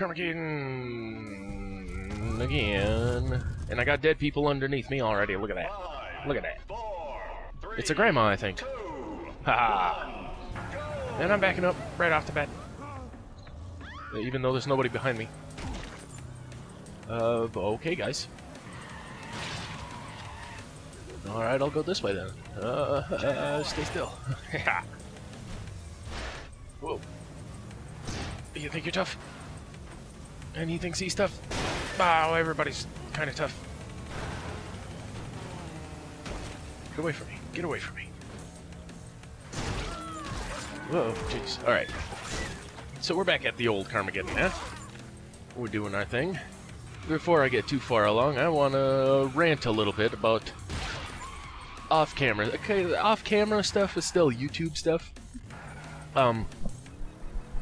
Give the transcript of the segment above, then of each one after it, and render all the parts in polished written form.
Carmageddon again. And I got dead people underneath me already. Look at that. Look at that. It's a grandma, I think. Ha! And I'm backing up right off the bat. Even though there's nobody behind me. Okay, guys. Alright, I'll go this way then. Stay still. Whoa. You think you're tough? And he thinks he's tough? Wow, everybody's kind of tough. Get away from me. Get away from me. Whoa, jeez. Alright. So we're back at the old Carmageddon now. We're doing our thing. Before I get too far along, I want to rant a little bit about off-camera. Okay, off-camera stuff is still YouTube stuff.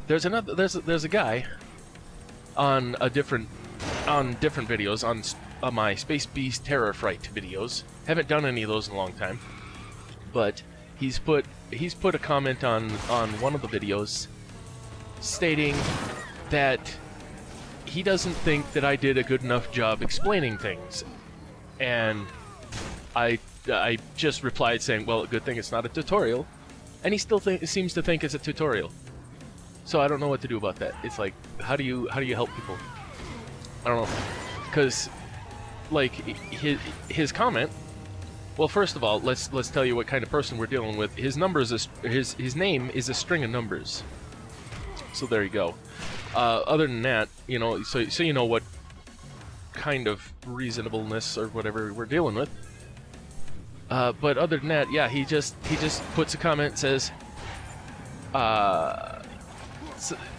There's a guy on different videos on my Space Beast Terror Fright videos. Haven't done any of those in a long time, but he's put a comment on one of the videos stating that he doesn't think that I did a good enough job explaining things, and I just replied saying, well, good thing it's not a tutorial, and he still seems to think it's a tutorial. So I don't know what to do about that. It's like, how do you help people? I don't know, because like his comment. Well, first of all, let's tell you what kind of person we're dealing with. His name is a string of numbers. So there you go. Other than that, you know, so you know what kind of reasonableness or whatever we're dealing with. But other than that, yeah, he just puts a comment, says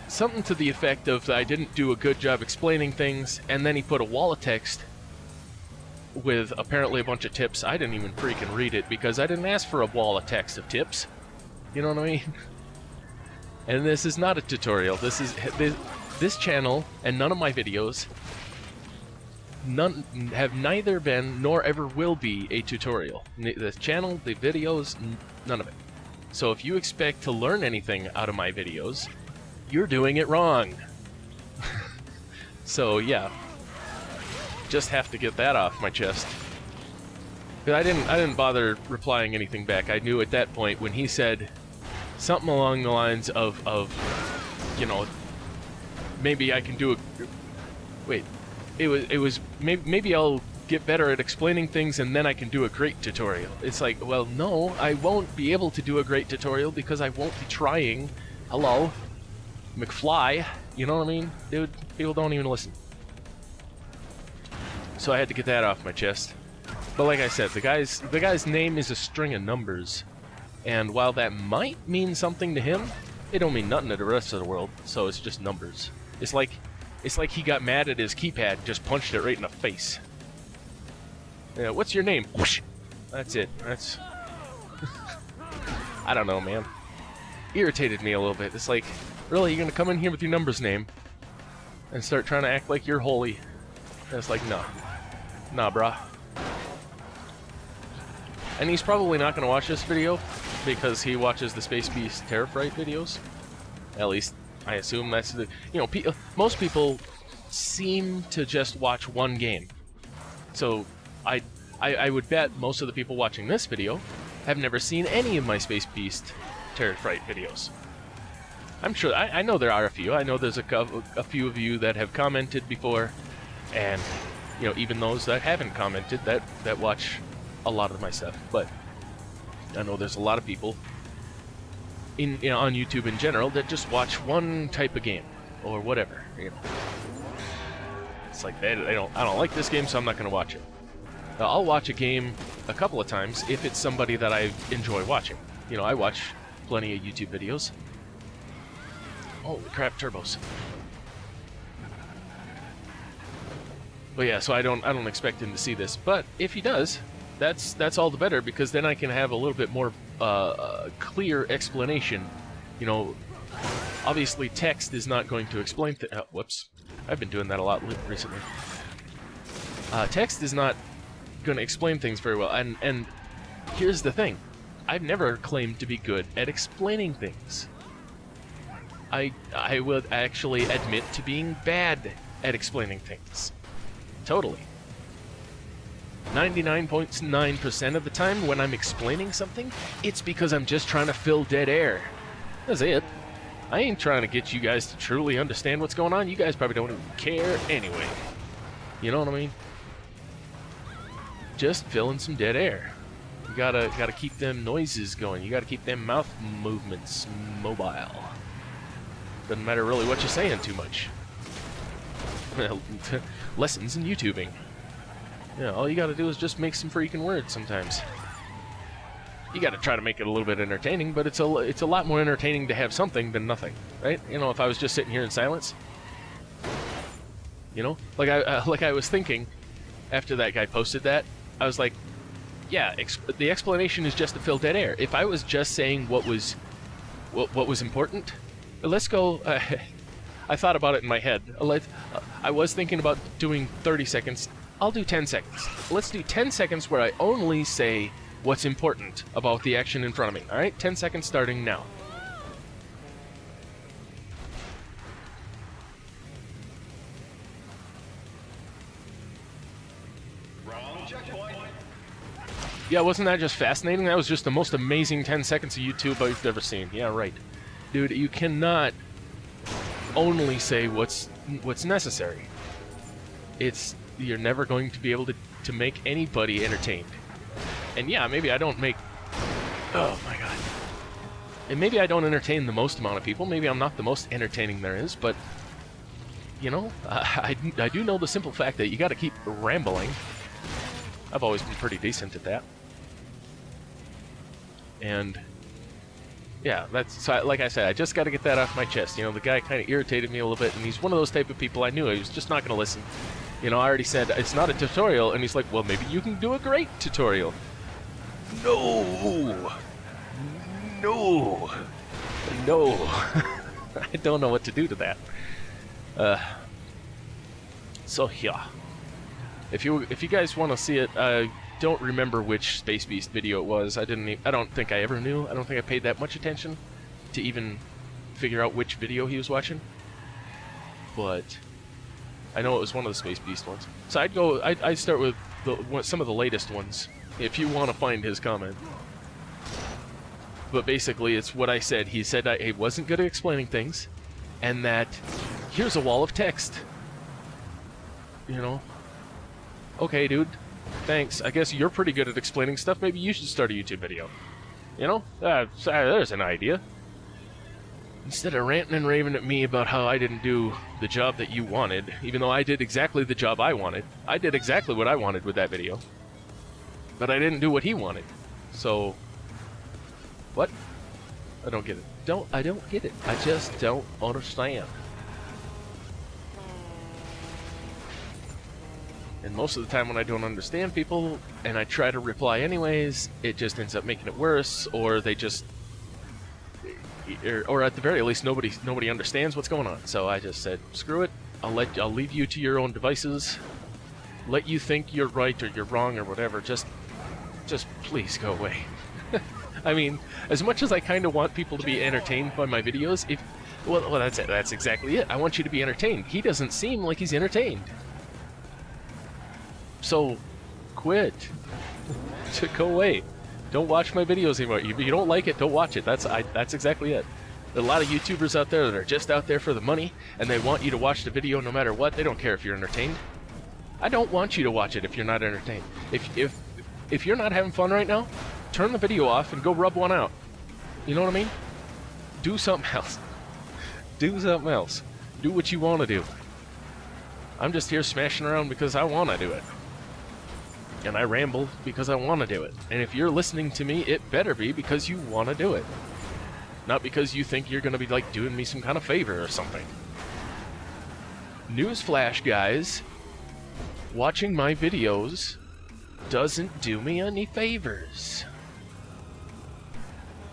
something to the effect of I didn't do a good job explaining things, and then he put a wall of text with apparently a bunch of tips. I didn't even freaking read it because I didn't ask for a wall of text of tips. You know what I mean? And this is not a tutorial. This channel and none of my videos have neither been nor ever will be a tutorial. The channel, the videos, none of it. So if you expect to learn anything out of my videos, you're doing it wrong. So yeah, just have to get that off my chest. But I didn't bother replying anything back. I knew at that point when he said something along the lines of you know, maybe I can do a wait. It was maybe I'll get better at explaining things and then I can do a great tutorial. It's like, well, no, I won't be able to do a great tutorial because I won't be trying. Hello, McFly. You know what I mean, dude? People don't even listen. So I had to get that off my chest. But like I said, the guy's name is a string of numbers, and while that might mean something to him, it don't mean nothing to the rest of the world. So it's just numbers. It's like he got mad at his keypad and just punched it right in the face. Yeah, what's your name? Whoosh. That's it. That's I don't know, man. Irritated me a little bit. It's like, really, you're gonna come in here with your numbers name and start trying to act like you're holy? And it's like, nah, brah. And he's probably not gonna watch this video because he watches the Space Beast Terror Fright videos. At least I assume that's the, you know, most people seem to just watch one game. So I would bet most of the people watching this video have never seen any of my Space Beast Terror Fright videos. I'm sure, I know there are a few. I know there's a few of you that have commented before, and you know, even those that haven't commented that watch a lot of my stuff. But I know there's a lot of people on YouTube in general that just watch one type of game or whatever. You know, it's like I don't like this game, so I'm not going to watch it. I'll watch a game a couple of times if it's somebody that I enjoy watching. You know, I watch plenty of YouTube videos. Holy crap, turbos. But yeah, so I don't expect him to see this. But if he does, that's all the better, because then I can have a little bit more clear explanation. You know, obviously text is not going to explain whoops. I've been doing that a lot recently. Text is not going to explain things very well, and here's the thing. I've never claimed to be good at explaining things. I would actually admit to being bad at explaining things. Totally. 99.9% of the time when I'm explaining something, it's because I'm just trying to fill dead air. That's it. I ain't trying to get you guys to truly understand what's going on. You guys probably don't even care anyway. You know what I mean? Just filling some dead air. You gotta keep them noises going. You gotta keep them mouth movements mobile. Doesn't matter really what you're saying too much. Lessons in YouTubing. Yeah, all you gotta do is just make some freaking words sometimes. You gotta try to make it a little bit entertaining, but it's a lot more entertaining to have something than nothing, right? You know, if I was just sitting here in silence, you know, like I was thinking after that guy posted that, I was like, yeah, the explanation is just to fill dead air. If I was just saying what was important, let's go. I thought about it in my head. I was thinking about doing 30 seconds. I'll do 10 seconds. Let's do 10 seconds where I only say what's important about the action in front of me. All right, 10 seconds starting now. Wrong checkpoint. Yeah, wasn't that just fascinating? That was just the most amazing 10 seconds of YouTube I've ever seen. Yeah, right. Dude, you cannot only say what's necessary. You're never going to be able to make anybody entertained. And yeah, maybe I don't make... Oh my god. And maybe I don't entertain the most amount of people. Maybe I'm not the most entertaining there is, but... You know, I do know the simple fact that you gotta keep rambling. I've always been pretty decent at that. And... Yeah, so like I said, I just gotta get that off my chest. You know, the guy kind of irritated me a little bit, and he's one of those type of people I knew he was just not gonna listen. You know, I already said, it's not a tutorial, and he's like, well, maybe you can do a great tutorial. No! No! No! I don't know what to do to that. So, yeah. If you guys want to see it, don't remember which Space Beast video it was. I don't think I ever knew. I don't think I paid that much attention to even figure out which video he was watching. But I know it was one of the Space Beast ones. So I'd start with some of the latest ones, if you want to find his comment. But basically, it's what I said. He said I wasn't good at explaining things, and that here's a wall of text. You know? Okay, dude. Thanks. I guess you're pretty good at explaining stuff. Maybe you should start a YouTube video. You know? There's an idea. Instead of ranting and raving at me about how I didn't do the job that you wanted, even though I did exactly the job I wanted. I did exactly what I wanted with that video. But I didn't do what he wanted. So... What? I don't get it. I don't get it. I just don't understand. And most of the time when I don't understand people, and I try to reply anyways, it just ends up making it worse, or they just... Or at the very least, nobody understands what's going on. So I just said, screw it. I'll leave you to your own devices. Let you think you're right or you're wrong or whatever. Just please go away. I mean, as much as I kind of want people to be entertained by my videos, well, that's it. That's exactly it. I want you to be entertained. He doesn't seem like he's entertained. So, quit. Go away. Don't watch my videos anymore. If you don't like it, don't watch it. That's exactly it. There are a lot of YouTubers out there that are just out there for the money, and they want you to watch the video no matter what. They don't care if you're entertained. I don't want you to watch it if you're not entertained. If you're not having fun right now, turn the video off and go rub one out. You know what I mean? Do something else. Do something else. Do what you want to do. I'm just here smashing around because I want to do it. And I ramble because I want to do it. And if you're listening to me, it better be because you want to do it. Not because you think you're going to be like doing me some kind of favor or something. Newsflash, guys. Watching my videos doesn't do me any favors.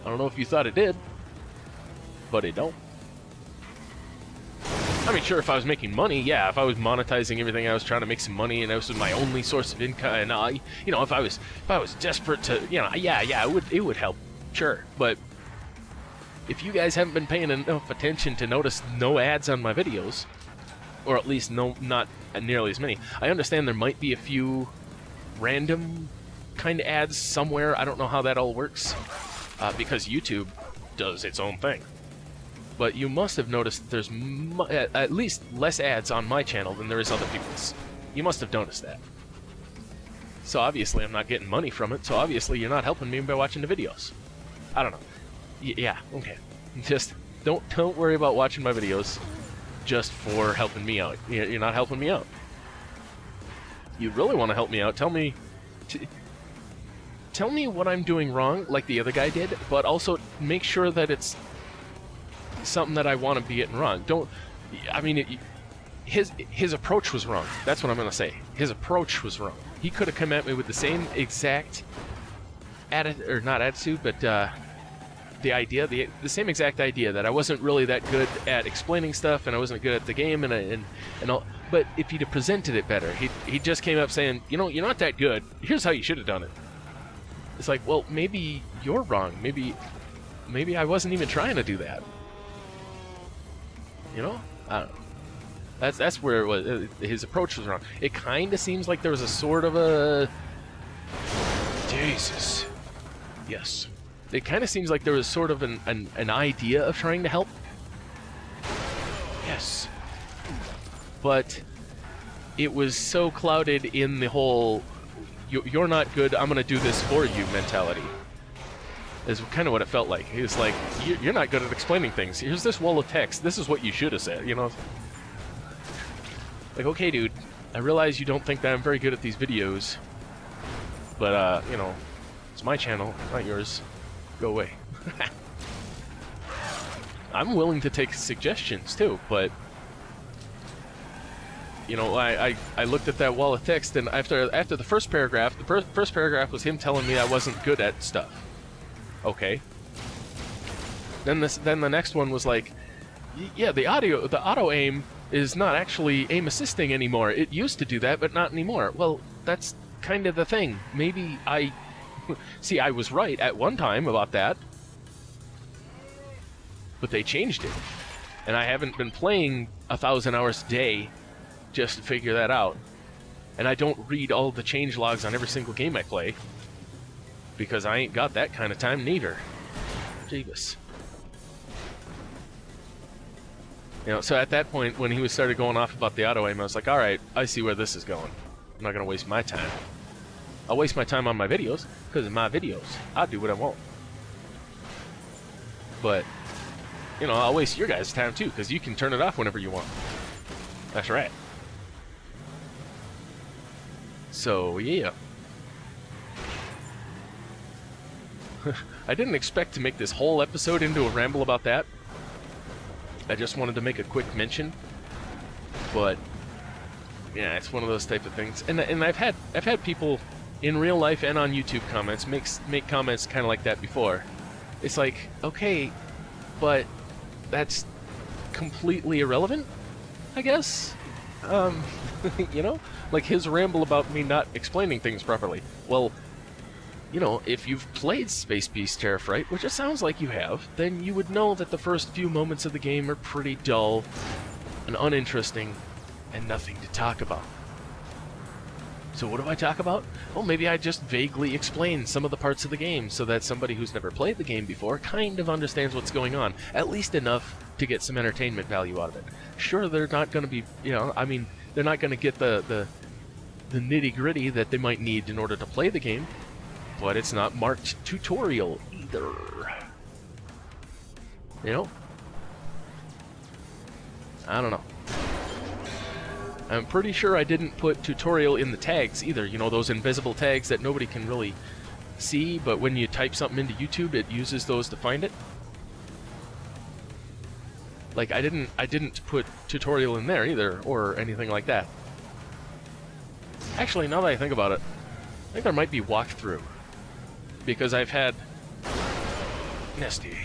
I don't know if you thought it did, but it don't. I mean, sure, if I was making money, yeah, if I was monetizing everything, I was trying to make some money, and this was my only source of income, and you know, if I was desperate to, you know, yeah, it would help, sure, but if you guys haven't been paying enough attention to notice no ads on my videos, or at least not nearly as many, I understand there might be a few random kind of ads somewhere. I don't know how that all works, because YouTube does its own thing. But you must have noticed that there's at least less ads on my channel than there is other people's. You must have noticed that. So obviously I'm not getting money from it, so obviously you're not helping me by watching the videos. I don't know. Yeah, okay. Just don't worry about watching my videos just for helping me out. You're not helping me out. You really want to help me out, tell me what I'm doing wrong, like the other guy did, but also make sure that it's something that I want to be getting wrong. His approach was wrong. That's what I'm going to say. His approach was wrong. He could have come at me with the same exact attitude, or not attitude, but the idea, the same exact idea that I wasn't really that good at explaining stuff, and I wasn't good at the game, and all. But if he'd have presented it better, he just came up saying, you're not that good. Here's how you should have done it. It's like, well, maybe you're wrong. Maybe I wasn't even trying to do that. I don't know. That's where it was. His approach was wrong. It kind of seems like there was a sort of a... Jesus. Yes. It kind of seems like there was sort of an idea of trying to help. Yes. But it was so clouded in the whole, you're not good, I'm going to do this for you mentality. Is kind of what it felt like. He was like, you're not good at explaining things. Here's this wall of text. This is what you should have said, Like, okay, dude, I realize you don't think that I'm very good at these videos, but, it's my channel, not yours. Go away. I'm willing to take suggestions, too, but, I looked at that wall of text, and after the first paragraph, first paragraph was him telling me I wasn't good at stuff. Okay. Then the next one was like, yeah, the auto aim is not actually aim assisting anymore. It used to do that, but not anymore. Well, that's kind of the thing. Maybe I was right at one time about that, but they changed it, and I haven't been playing 1,000 hours a day just to figure that out. And I don't read all the change logs on every single game I play, because I ain't got that kind of time neither. Jeebus. So at that point, when he started going off about the auto aim, I was like, alright, I see where this is going. I'm not going to waste my time. I'll waste my time on my videos, because of my videos. I'll do what I want. But, I'll waste your guys' time too, because you can turn it off whenever you want. That's right. So, yeah. I didn't expect to make this whole episode into a ramble about that. I just wanted to make a quick mention. But, yeah, it's one of those type of things. And I've had people in real life and on YouTube comments make comments kind of like that before. It's like, okay, but that's completely irrelevant, I guess. Like his ramble about me not explaining things properly. Well, if you've played Space Beast Terra Fright, which it sounds like you have, then you would know that the first few moments of the game are pretty dull and uninteresting and nothing to talk about. So what do I talk about? Well, maybe I just vaguely explain some of the parts of the game so that somebody who's never played the game before kind of understands what's going on, at least enough to get some entertainment value out of it. Sure, they're not going to be, they're not going to get the nitty-gritty that they might need in order to play the game, but it's not marked tutorial either. I don't know. I'm pretty sure I didn't put tutorial in the tags either. Those invisible tags that nobody can really see, but when you type something into YouTube, it uses those to find it. Like, I didn't put tutorial in there either, or anything like that. Actually, now that I think about it, I think there might be walkthrough. Because I've had... Nesty.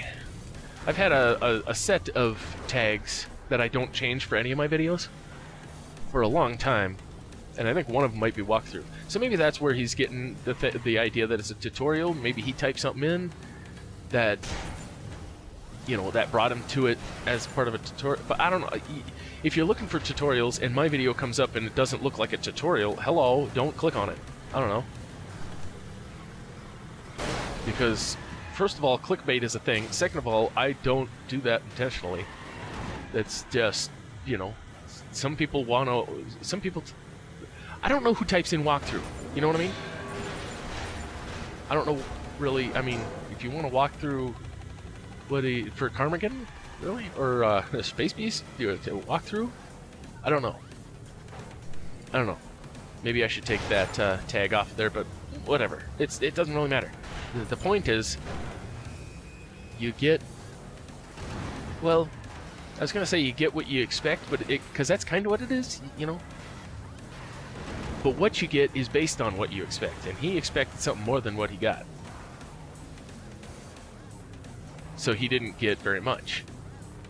I've had a set of tags that I don't change for any of my videos for a long time, and I think one of them might be walkthrough. So maybe that's where he's getting the idea that it's a tutorial. Maybe he typed something in that you know, that brought him to it as part of a tutorial. But I don't know. If you're looking for tutorials and my video comes up and it doesn't look like a tutorial, hello, don't click on it. I don't know. Because, first of all, clickbait is a thing. Second of all, I don't do that intentionally. It's just, you know, some people want to... Some people... I don't know who types in walkthrough. You know what I mean? I don't know, really. I mean, if you want to walk through... for Carmageddon? Really? Or Space Beast? Do a walkthrough? I don't know. I don't know. Maybe I should take that tag off there, but whatever. It doesn't really matter. The point is, you get... Well, I was going to say you get what you expect, but because that's kind of what it is, you know? But what you get is based on what you expect, and he expected something more than what he got. So he didn't get very much.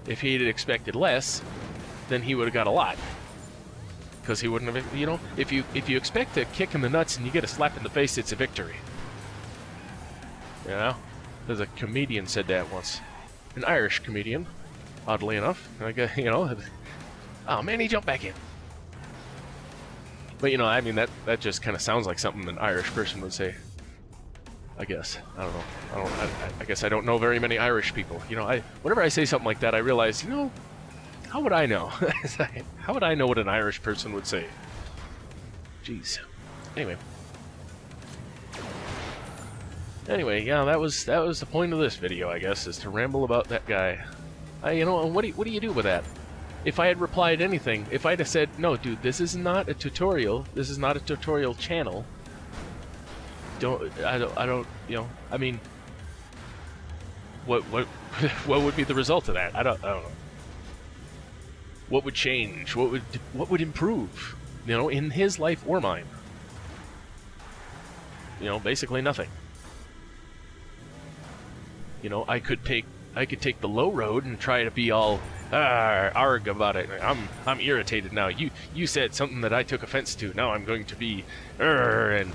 If he had expected less, then he would have got a lot. Because he wouldn't have, you know, if you expect a kick in the nuts and you get a slap in the face, it's a victory. You know? There's a comedian said that once. An Irish comedian, oddly enough. Like, you know, oh man, he jumped back in. But you know, I mean, that just kind of sounds like something an Irish person would say. I guess. I don't know. I guess I don't know very many Irish people. You know, whenever I say something like that, I realize, you know, how would I know? How would I know what an Irish person would say? Jeez. Anyway, yeah, that was the point of this video, I guess, is to ramble about that guy. You know, what do you do with that? If I had replied anything, if I'd have said, no, dude, this is not a tutorial. This is not a tutorial channel. I don't, you know, I mean, what would be the result of that? I don't know. What would change? What would improve? You know, in his life or mine? You know, basically nothing. You know, I could take the low road and try to be all arg about it. I'm irritated now. You said something that I took offense to. Now I'm going to be and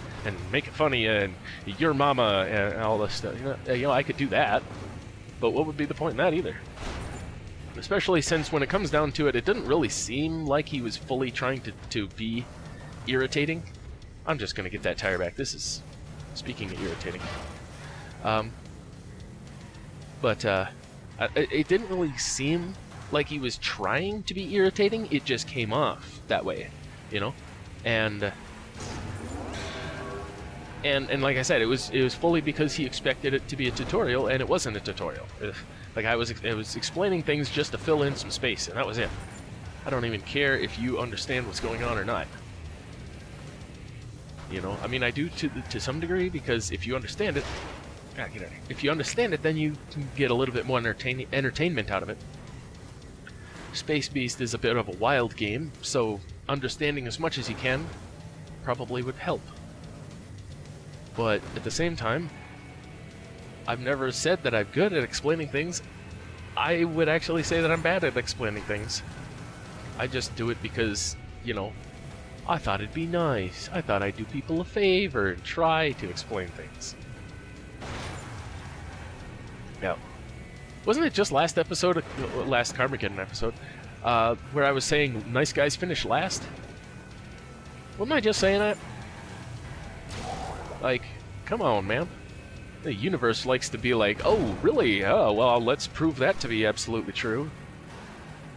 make it funny and your mama and all this stuff. You know, I could do that. But what would be the point in that either? Especially since when it comes down to it, it didn't really seem like he was fully trying to be irritating. I'm just gonna get that tire back. This is, speaking of irritating. But it didn't really seem like he was trying to be irritating. It just came off that way, you know? And like I said, it was fully because he expected it to be a tutorial, and it wasn't a tutorial. Like I was explaining things just to fill in some space, and that was it. I don't even care if you understand what's going on or not. You know, I mean, I do to some degree, because if you understand it, if you understand it, then you can get a little bit more entertainment out of it. Space Beast is a bit of a wild game, so understanding as much as you can probably would help. But at the same time, I've never said that I'm good at explaining things. I would actually say that I'm bad at explaining things. I just do it because, you know, I thought it'd be nice. I thought I'd do people a favor and try to explain things. Yeah. Wasn't it just last episode, last Carmageddon episode, where I was saying nice guys finish last? Wasn't I just saying that? Like, come on, man. The universe likes to be like, oh, really? Oh, well, let's prove that to be absolutely true.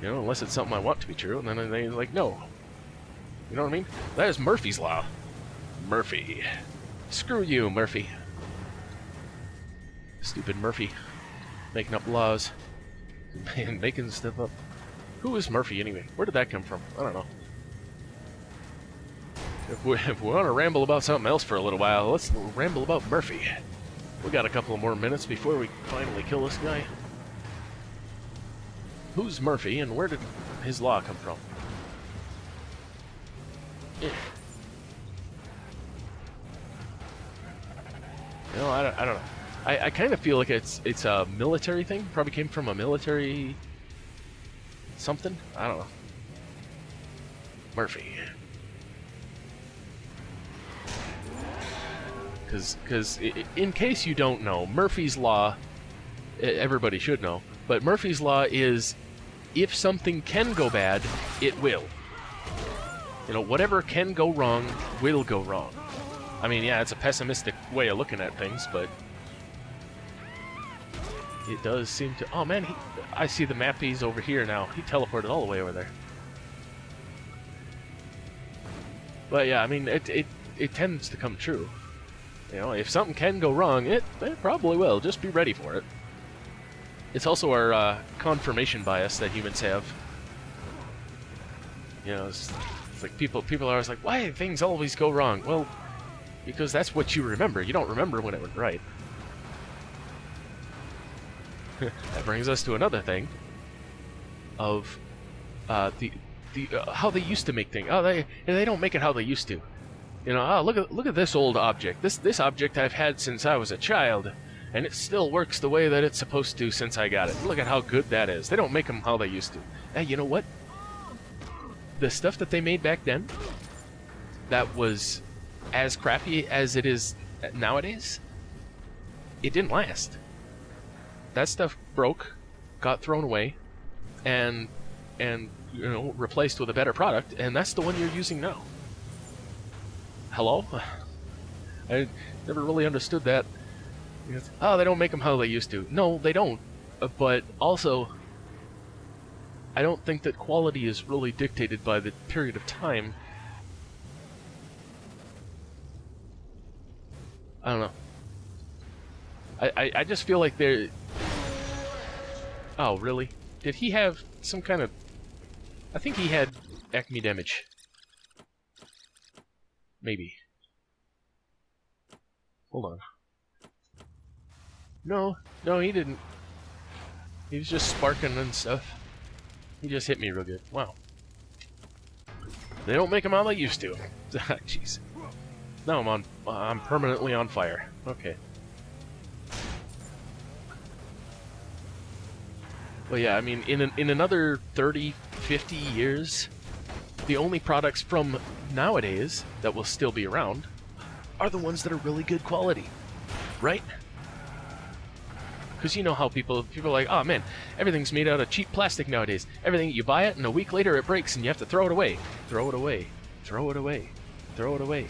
You know, unless it's something I want to be true, and then they're like, no. You know what I mean? That is Murphy's Law. Murphy. Screw you, Murphy. Stupid Murphy. Making up laws. Man, making stuff up. Who is Murphy, anyway? Where did that come from? I don't know. If we want to ramble about something else for a little while, let's ramble about Murphy. We got a couple of more minutes before we finally kill this guy. Who's Murphy, and where did his law come from? Yeah. You know, I don't know. I kind of feel like it's a military thing. Probably came from a military something. I don't know. Murphy. Because in case you don't know, Murphy's Law, everybody should know, But Murphy's Law is, if something can go bad, it will. You know, whatever can go wrong will go wrong. I mean, yeah, it's a pessimistic way of looking at things, but it does seem to... Oh, man, I see the map. He's over here now. He teleported all the way over there. But, yeah, I mean, it tends to come true. You know, if something can go wrong, it probably will. Just be ready for it. It's also our confirmation bias that humans have. You know, it's like people are always like, why do things always go wrong? Well, because that's what you remember. You don't remember when it went right. That brings us to another thing of how they used to make things. Oh, they don't make it how they used to. You know, oh, look at this old object. This object I've had since I was a child, and it still works the way that it's supposed to since I got it. Look at how good that is. They don't make them how they used to. Hey, you know what? The stuff that they made back then, that was as crappy as it is nowadays, it didn't last. That stuff broke, got thrown away, and you know, replaced with a better product, and that's the one you're using now. Hello? I never really understood that. Oh, they don't make them how they used to. No, they don't. But also, I don't think that quality is really dictated by the period of time. I don't know. I just feel like they're... Oh, really? Did he have some kind of... I think he had acme damage. Maybe. Hold on. No, he didn't. He was just sparking and stuff. He just hit me real good. Wow. They don't make them how they used to. Jeez. Now I'm permanently on fire. Okay. Well, yeah, I mean, in another 30, 50 years, the only products from nowadays that will still be around are the ones that are really good quality, right? Because you know how people are like, oh man, everything's made out of cheap plastic nowadays. Everything, you buy it and a week later it breaks and you have to throw it away. Throw it away. Throw it away. Throw it away.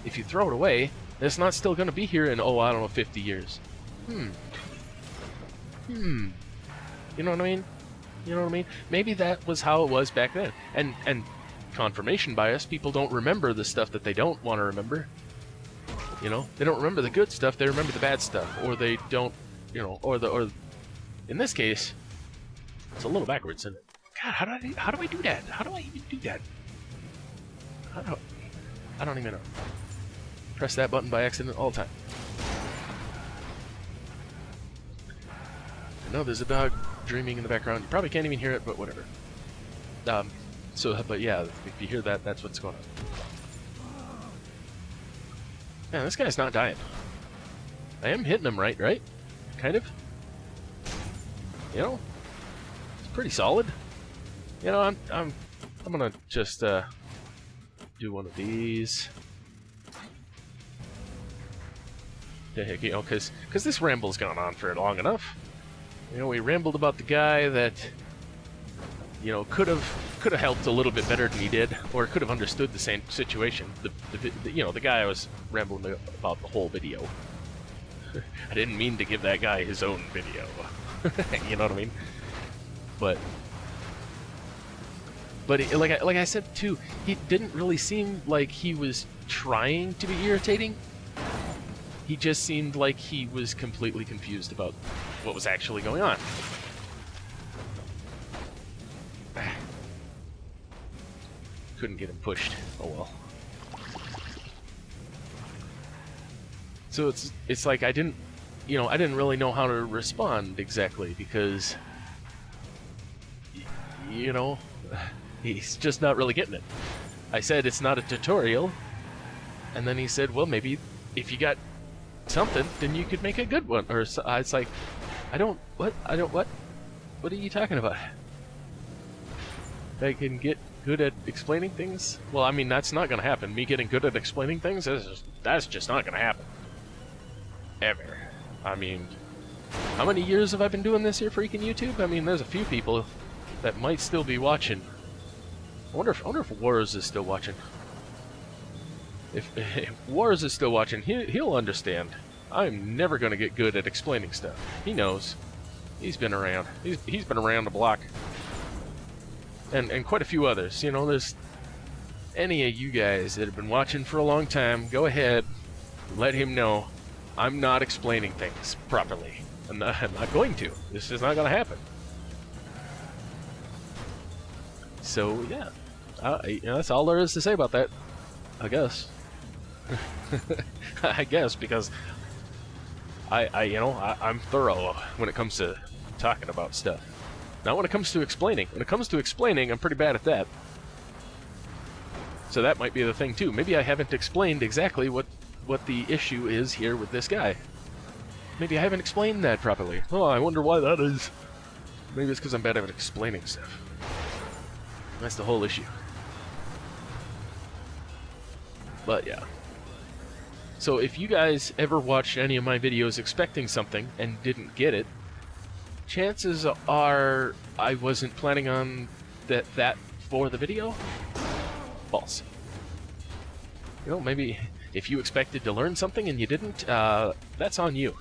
If you throw it away, it's not still going to be here in, oh, I don't know, 50 years. You know what I mean? You know what I mean? Maybe that was how it was back then. And confirmation bias, people don't remember the stuff that they don't want to remember. You know, they don't remember the good stuff, they remember the bad stuff, or they don't, you know, or in this case, it's a little backwards, isn't it? God, how do I do that? How do I even do that? I don't even know. Press that button by accident all the time. I know there's a dog dreaming in the background. You probably can't even hear it, but whatever. But yeah, if you hear that, that's what's going on. Man, this guy's not dying. I am hitting him right? Kind of. You know, it's pretty solid. You know, I'm gonna just do one of these. The heck, you know, because this ramble's gone on for long enough. You know, we rambled about the guy that, you know, could have helped a little bit better than he did, or could have understood the same situation. You know, the guy I was rambling about the whole video. I didn't mean to give that guy his own video. You know what I mean? But like I said too, he didn't really seem like he was trying to be irritating. He just seemed like he was completely confused about what was actually going on. Couldn't get him pushed. Oh well. So it's like I didn't really know how to respond exactly, because you know, he's just not really getting it. I said it's not a tutorial, and then he said, well, maybe if you got something, then you could make a good one. Or so, it's like, what are you talking about? I can get good at explaining things? Well, I mean, that's not gonna happen. Me getting good at explaining things, that's just not gonna happen. Ever. I mean, How many years have I been doing this here freaking YouTube? I mean, there's a few people that might still be watching. I wonder if Wars is still watching. If Wars is still watching, he'll understand. I'm never going to get good at explaining stuff. He knows. He's been around. He's been around the block. And quite a few others. You know, there's any of you guys that have been watching for a long time, go ahead, let him know I'm not explaining things properly. I'm not going to. This is not going to happen. So, yeah. You know, that's all there is to say about that, I guess. I guess, because I'm thorough when it comes to talking about stuff. Now, when it comes to explaining, I'm pretty bad at that. So that might be the thing too. Maybe I haven't explained exactly what the issue is here with this guy. Maybe I haven't explained that properly. Oh, I wonder why that is. Maybe it's because I'm bad at explaining stuff. That's the whole issue. But yeah. So if you guys ever watched any of my videos expecting something and didn't get it, chances are I wasn't planning on that for the video. False. You know, maybe if you expected to learn something and you didn't, that's on you.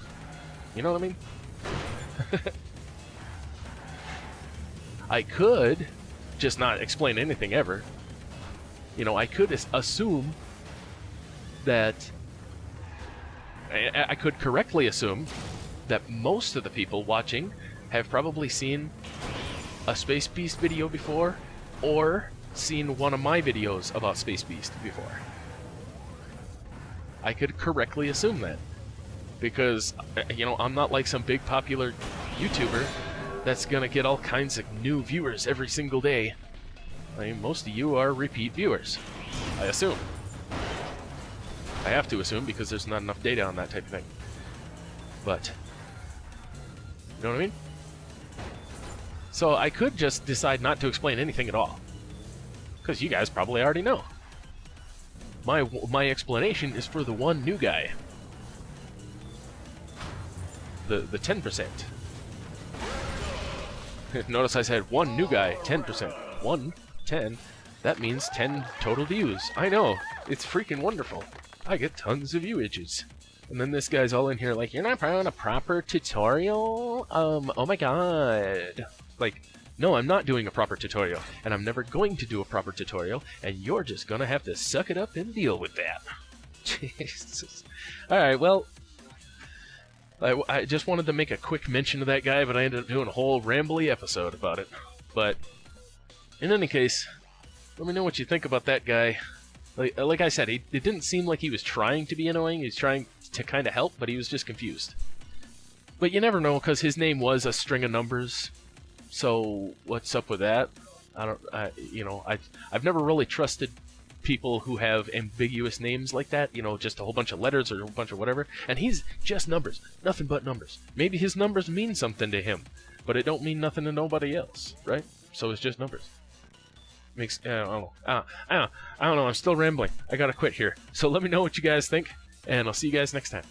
You know what I mean? I could just not explain anything ever. You know, I could assume that... I could correctly assume that most of the people watching have probably seen a Space Beast video before, or seen one of my videos about Space Beast before. I could correctly assume that. Because, you know, I'm not like some big popular YouTuber that's gonna get all kinds of new viewers every single day. I mean, most of you are repeat viewers, I assume. I have to assume because there's not enough data on that type of thing. But, you know what I mean? So I could just decide not to explain anything at all. Because you guys probably already know. My explanation is for the one new guy. The 10%. Notice I said one new guy, 10%. 1, 10. That means 10 total views. I know. It's freaking wonderful. I get tons of viewage. And then this guy's all in here like, you're not on a proper tutorial? Oh my god. Like, no, I'm not doing a proper tutorial. And I'm never going to do a proper tutorial. And you're just gonna have to suck it up and deal with that. Jesus. Alright, well... I just wanted to make a quick mention of that guy, but I ended up doing a whole rambly episode about it. But, in any case, let me know what you think about that guy. Like I said, it didn't seem like he was trying to be annoying. He was trying to kind of help, but he was just confused. But you never know, because his name was a string of numbers. So what's up with that? I've never really trusted people who have ambiguous names like that. You know, just a whole bunch of letters or a bunch of whatever. And he's just numbers, nothing but numbers. Maybe his numbers mean something to him, but it don't mean nothing to nobody else, right? So it's just numbers. Makes I don't know. I'm still rambling. I gotta quit here. So let me know what you guys think, and I'll see you guys next time.